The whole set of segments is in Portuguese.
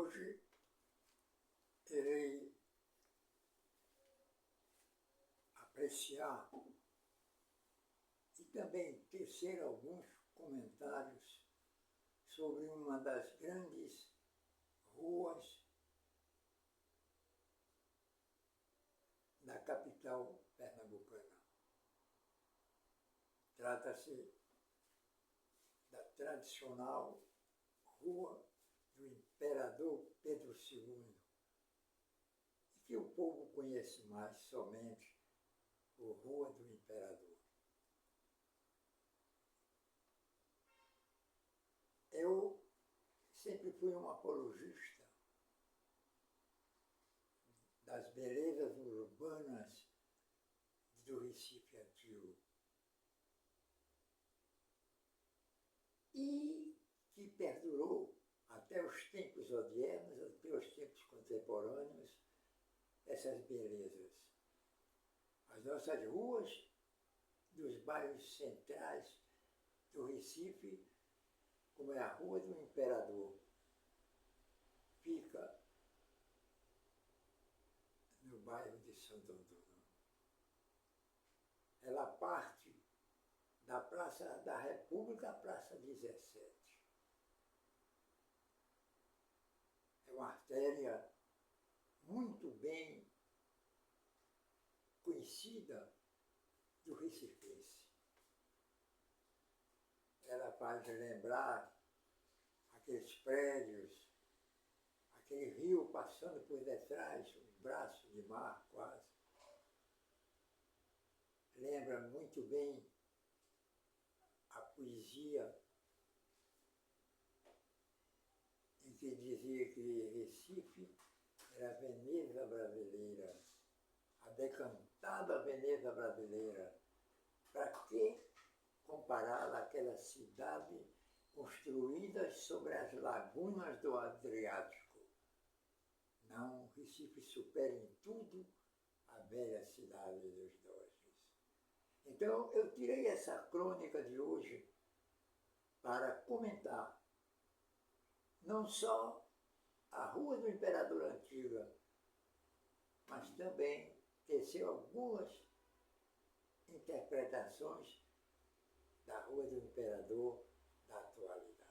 Hoje irei apreciar e também tecer alguns comentários sobre uma das grandes ruas da capital pernambucana. Trata-se da tradicional Rua do Imperador Pedro II, que o povo conhece mais somente por Rua do Imperador. Eu sempre fui um apologista das belezas urbanas do Recife antigo e que perdurou até os tempos odiernos, até os tempos contemporâneos, essas belezas. As nossas ruas dos bairros centrais do Recife, como é a Rua do Imperador, fica no bairro de Santo Antônio. Ela parte da Praça da República à Praça 17. É uma artéria muito bem conhecida do recifense. Ela faz lembrar aqueles prédios, aquele rio passando por detrás, um braço de mar quase. Lembra muito bem a poesia em que dizia que Recife era a Veneza brasileira, a decantada Veneza brasileira. Para que compará-la àquela cidade construída sobre as lagunas do Adriático? Não, Recife supera em tudo a velha cidade dos Doges. Então, eu tirei essa crônica de hoje para comentar não só a Rua do Imperador Antiga, mas também tecer algumas interpretações da Rua do Imperador da atualidade.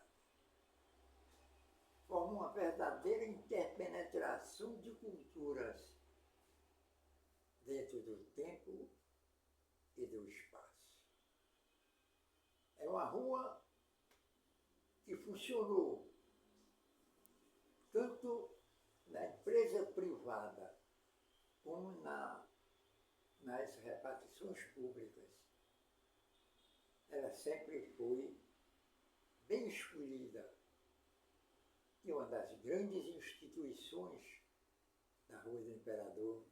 Forma uma verdadeira interpenetração de culturas dentro do tempo e do espaço. É uma rua que funcionou tanto na empresa privada como nas repartições públicas. Ela sempre foi bem escolhida. E uma das grandes instituições da Rua do Imperador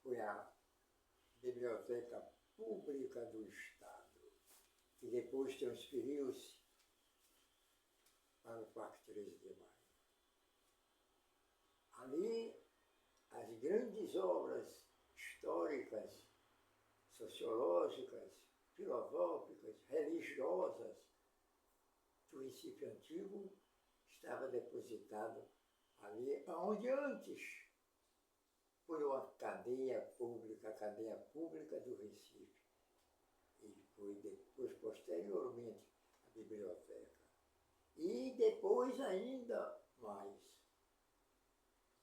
foi a Biblioteca Pública do Estado, que depois transferiu-se para o Parque 13 de Maio. Ali, as grandes obras históricas, sociológicas, filosóficas, religiosas do Recife Antigo estava depositado ali, onde antes foi uma cadeia pública, a cadeia pública do Recife. E foi depois, posteriormente, a biblioteca. E depois ainda mais,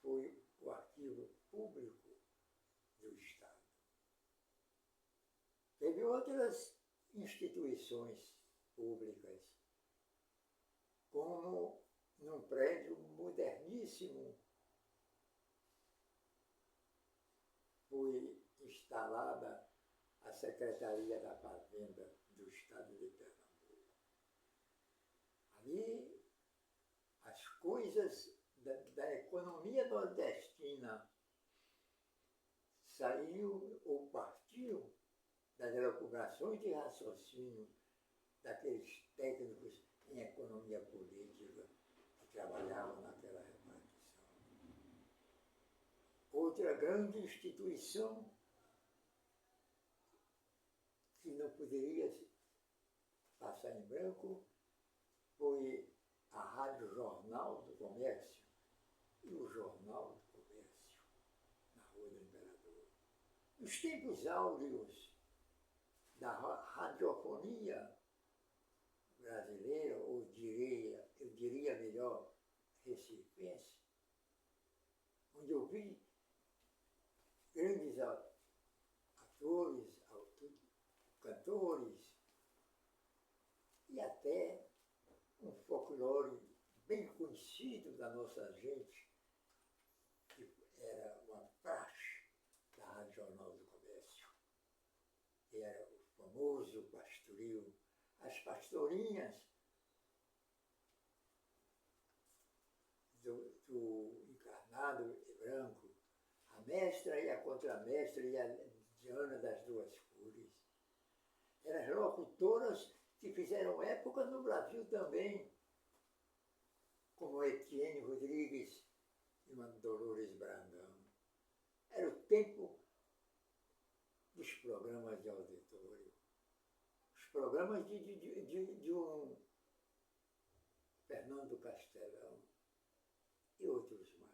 foi o arquivo público do Estado. Teve outras instituições públicas, como num prédio moderníssimo foi instalada a Secretaria da Fazenda do Estado de Pernambuco. Ali, as coisas da economia nordestina saíam ou partiam das elucubrações de raciocínio daqueles técnicos em economia política que trabalhavam naquela repartição. Outra grande instituição que não poderia passar em branco foi a Rádio Jornal do Comércio, e o Jornal do Comércio, na Rua do Imperador. Nos tempos áureos da radiofonia brasileira, ou eu diria melhor, recifense, onde eu vi grandes atores, cantores e até um folclore bem conhecido da nossa gente, que era uma praxe da Rádio Jornal do Comércio. Era o famoso pastoril, as pastorinhas do encarnado branco, a mestra e a contramestra e a Diana das duas cores. Eram as locutoras que fizeram época no Brasil também, como Etienne Rodrigues e uma Dolores Brandão. Era o tempo dos programas de auditório, os programas de um Fernando Castelão e outros mais.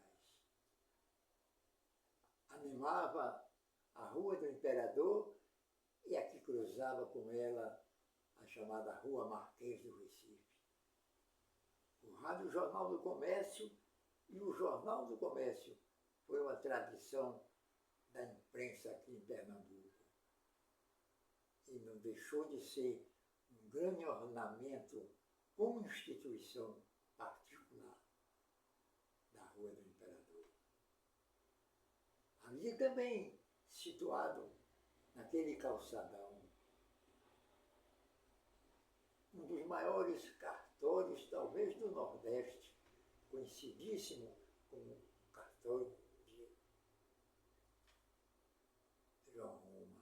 Animava a Rua do Imperador e aqui cruzava com ela a chamada Rua Marquês do Recife. O Rádio Jornal do Comércio e o Jornal do Comércio foi uma tradição da imprensa aqui em Pernambuco. E não deixou de ser um grande ornamento como instituição particular da Rua do Imperador. Ali também, situado naquele calçadão, um dos maiores cartórios, talvez, do Nordeste, conhecidíssimo como o cartório de João Roma.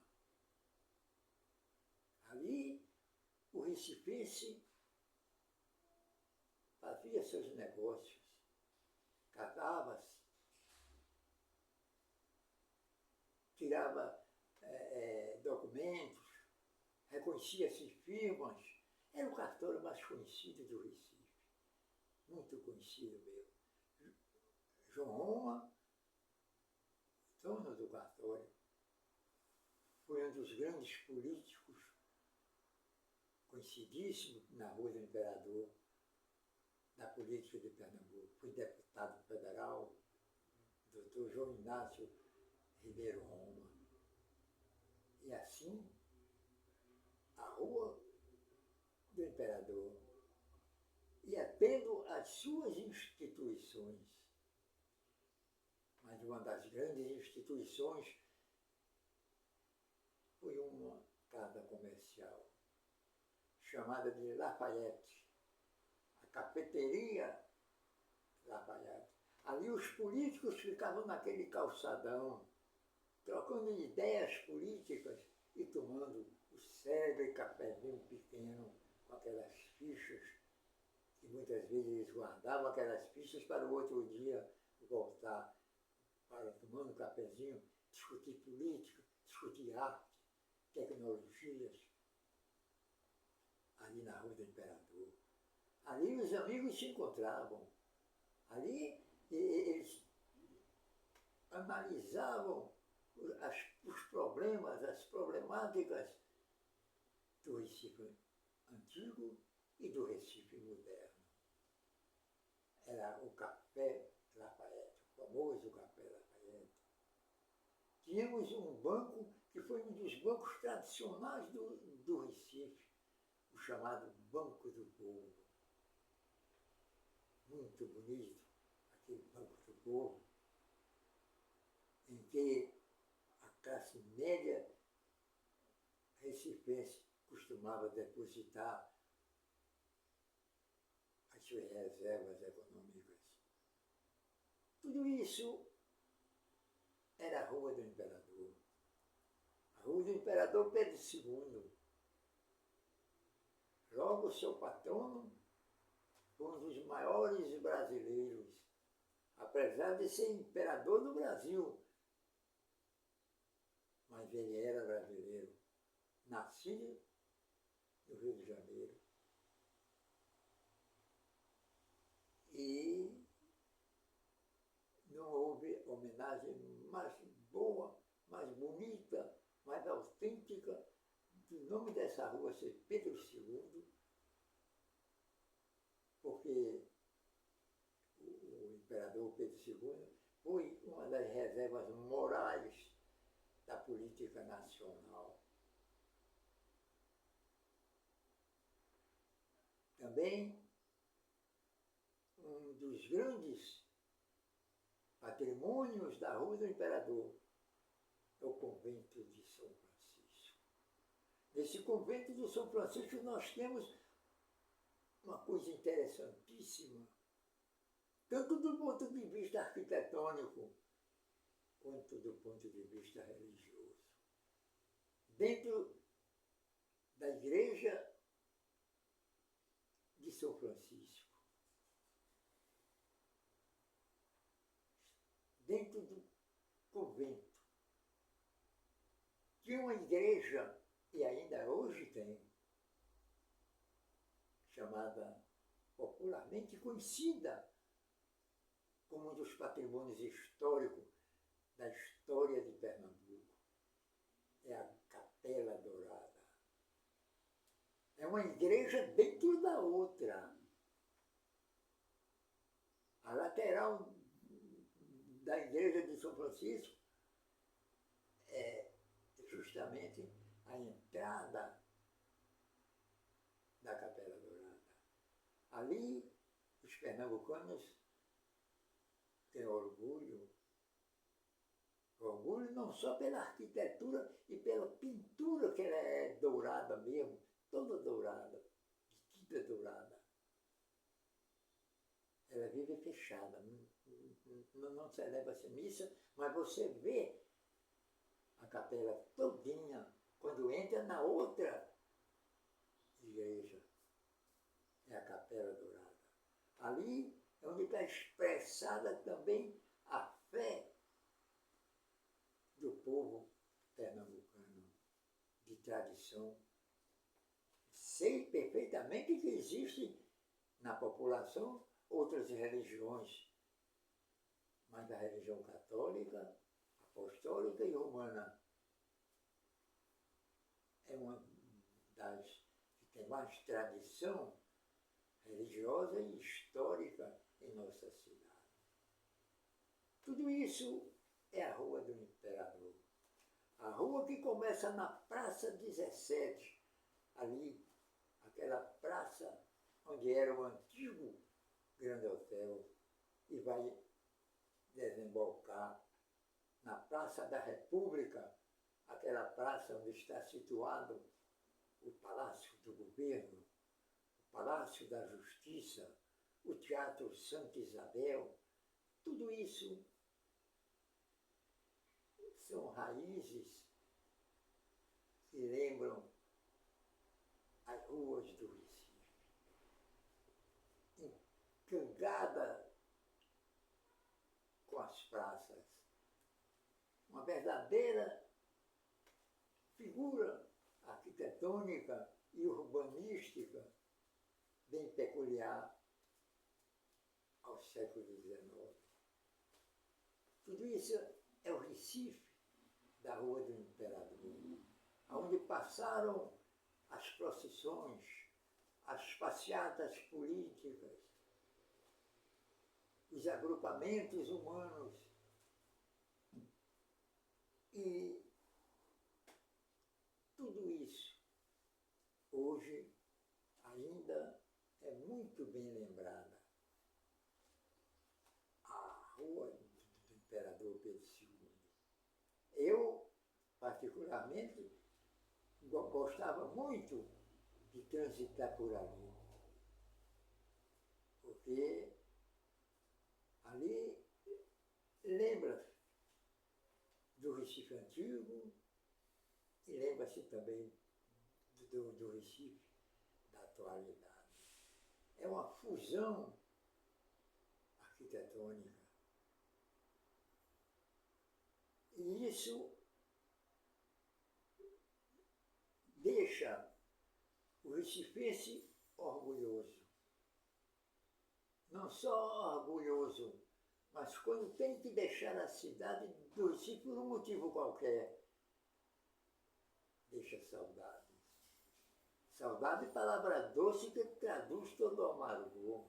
Ali, o recifense fazia seus negócios, casava-se, tirava documentos, reconhecia-se firmas. Era o cartório mais conhecido do Recife, muito conhecido mesmo. João Roma, dono do cartório, foi um dos grandes políticos, conhecidíssimo na Rua do Imperador, da política de Pernambuco. Foi deputado federal, Dr. João Inácio Ribeiro Roma. E assim, a Rua do Imperador ia tendo as suas instituições, mas uma das grandes instituições foi uma casa comercial chamada de Lafayette, a cafeteria Lafayette. Ali os políticos ficavam naquele calçadão, trocando ideias políticas e tomando o célebre cafezinho pequeno com aquelas fichas, que muitas vezes eles guardavam aquelas fichas para o outro dia voltar para, tomando um cafezinho, discutir política, discutir arte, tecnologias, ali na Rua do Imperador. Ali os amigos se encontravam. Ali eles analisavam os problemas, as problemáticas do Recife antigo e do Recife moderno. Era o Café Lafayette, o famoso Café Lafayette. Tínhamos um banco que foi um dos bancos tradicionais do Recife, o chamado Banco do Povo. Muito bonito, aquele Banco do Povo, em que a classe média recifense costumava depositar as suas reservas econômicas. Tudo isso era a Rua do Imperador. A Rua do Imperador Pedro II. Logo, seu patrono foi um dos maiores brasileiros, apesar de ser imperador do Brasil. Mas ele era brasileiro, nascido no Rio de Janeiro. E homenagem mais boa, mais bonita, mais autêntica, do nome dessa rua ser Pedro II, porque o imperador Pedro II foi uma das reservas morais da política nacional. Também um dos grandes patrimônios da Rua do Imperador é o convento de São Francisco. Nesse convento de São Francisco nós temos uma coisa interessantíssima, tanto do ponto de vista arquitetônico, quanto do ponto de vista religioso. Dentro da igreja de São Francisco, dentro do convento, tinha uma igreja, e ainda hoje tem, chamada, popularmente conhecida como um dos patrimônios históricos da história de Pernambuco. É a Capela Dourada. É uma igreja dentro da outra. A lateral da igreja de São Francisco é justamente a entrada da Capela Dourada. Ali, os pernambucanos têm orgulho não só pela arquitetura e pela pintura, que ela é dourada mesmo, toda dourada, de tinta dourada. Ela vive fechada, não celebra-se missa, mas você vê a capela todinha quando entra na outra igreja. É a Capela Dourada. Ali é onde está expressada também a fé do povo pernambucano, de tradição. Sei perfeitamente que existe na população outras religiões, mas a religião católica, apostólica e romana é uma das que tem mais tradição religiosa e histórica em nossa cidade. Tudo isso é a Rua do Imperador. A rua que começa na Praça 17, ali, aquela praça onde era o antigo Grande Hotel, e vai desembocar na Praça da República, aquela praça onde está situado o Palácio do Governo, o Palácio da Justiça, o Teatro Santa Isabel. Tudo isso são raízes que lembram as ruas do Recife. Encangada com as praças. Uma verdadeira figura arquitetônica e urbanística bem peculiar ao século XIX. Tudo isso é o Recife da Rua do Imperador, onde passaram as procissões, as passeatas políticas, os agrupamentos humanos. E tudo isso hoje ainda é muito bem lembrada. A Rua do Imperador Pedro II. Eu, particularmente, gostava muito de transitar por ali, porque ali lembra-se do Recife antigo e lembra-se também do Recife da atualidade. É uma fusão arquitetônica. E isso deixa o recifense orgulhoso. Não só orgulhoso Mas quando tem que deixar a cidade do Recife por um motivo qualquer, deixa saudade. Saudade é palavra doce que traduz todo o amargor.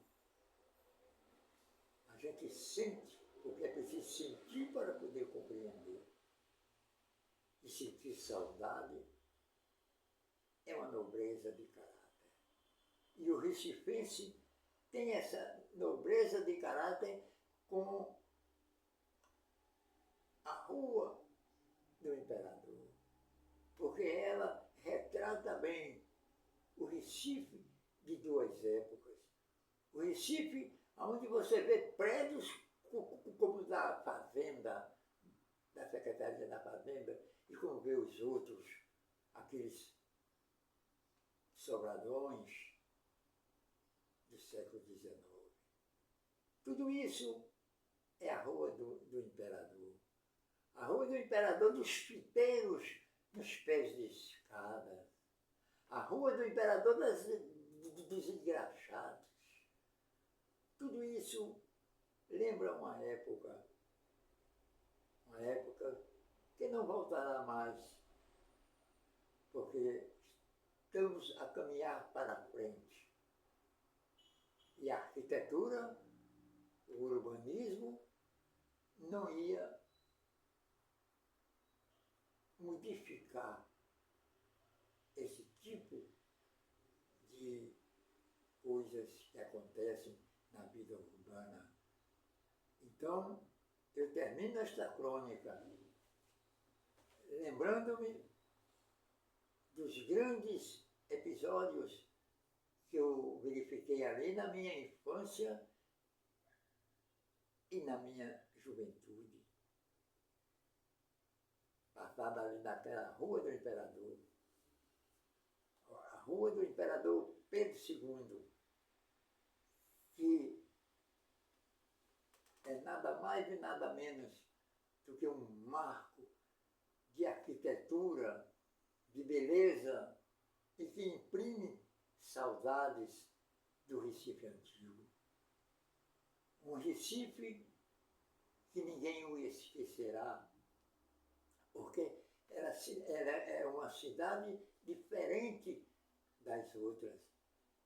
A gente sente, porque é preciso sentir para poder compreender. E sentir saudade é uma nobreza de caráter. E o recifense tem essa nobreza de caráter com a Rua do Imperador, porque ela retrata bem o Recife de duas épocas. O Recife, onde você vê prédios como da Fazenda, da Secretaria da Fazenda, e como vê os outros, aqueles sobradões do século XIX. Tudo isso é a Rua do Imperador. A Rua do Imperador dos fiteiros nos pés de escada. A Rua do Imperador dos engraxados. Tudo isso lembra uma época que não voltará mais, porque estamos a caminhar para frente. E a arquitetura, o urbanismo, não ia modificar esse tipo de coisas que acontecem na vida urbana. Então, eu termino esta crônica lembrando-me dos grandes episódios que eu verifiquei ali na minha infância e na minha juventude. Passada ali naquela Rua do Imperador. A Rua do Imperador Pedro II, que é nada mais e nada menos do que um marco de arquitetura, de beleza, e que imprime saudades do Recife antigo. Um Recife que ninguém o esquecerá, porque é uma cidade diferente das outras.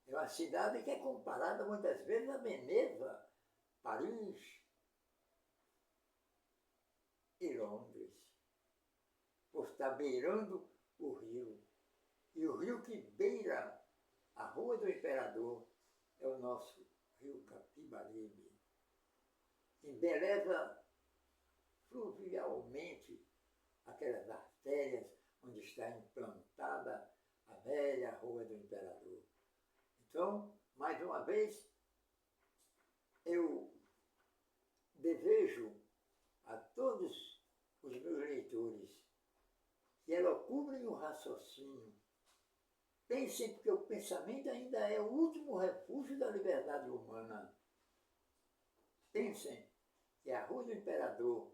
É uma cidade que é comparada muitas vezes a Veneza, Paris e Londres, por estar beirando o rio. E o rio que beira a Rua do Imperador é o nosso rio Capibaribe. Embeleza fluvialmente aquelas artérias onde está implantada a velha Rua do Imperador. Então, mais uma vez, eu desejo a todos os meus leitores que elucubrem o raciocínio. Pensem, porque o pensamento ainda é o último refúgio da liberdade humana. Pensem que a Rua do Imperador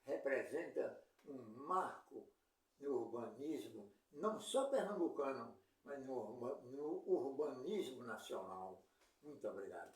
representa um marco no urbanismo, não só pernambucano, mas no urbanismo nacional. Muito obrigado.